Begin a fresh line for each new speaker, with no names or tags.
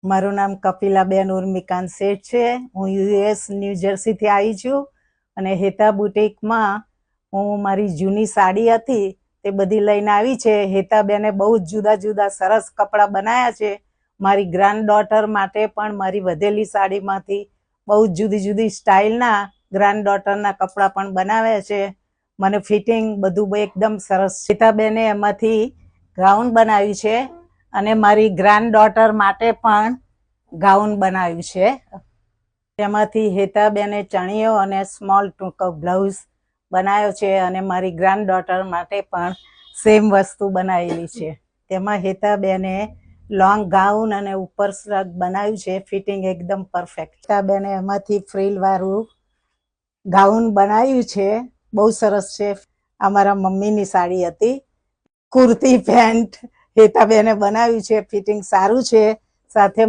મારું નામ કપિલાબેન ઉર્મિકાંત શેઠ છે. હું યુએસ ન્યૂ જર્સીથી આવી છું અને હેતા બુટીકમાં હું મારી જૂની સાડી હતી તે બધી લઈને આવી છે. હેતાબેને બહુ જ જુદા જુદા સરસ કપડાં બનાવ્યા છે. મારી ગ્રાન્ડ ડોટર માટે પણ મારી વધેલી સાડીમાંથી બહુ જ જુદી જુદી સ્ટાઇલના ગ્રાન્ડ ડોટરના કપડાં પણ બનાવ્યા છે. મને ફિટિંગ બધું એકદમ સરસ. હેતાબેને એમાંથી ગાઉન બનાવ્યું છે અને મારી ગ્રાન્ડ ડોટર માટે પણ ગાઉન બનાવ્યું છે. તેમાંથી હેતાબેને ચણિયો અને સ્મોલ ટૂંકો બ્લાઉઝ બનાવ્યો છે અને મારી ગ્રાન્ડ ડોટર માટે પણ સેમ વસ્તુ બનાવેલી છે. તેમાં હેતાબેને લોંગ ગાઉન અને ઉપર સ્કર્ટ બનાવ્યું છે. ફિટિંગ એકદમ પરફેક્ટ. હેતાબેને એમાંથી ફ્રીલવાળું ગાઉન બનાવ્યું છે, બહુ સરસ છે. આ મારા મમ્મીની સાડી હતી. કુર્તી પેન્ટ હેતાબેને બનાવ્યું છે, ફિટિંગ સારું છે. સાથે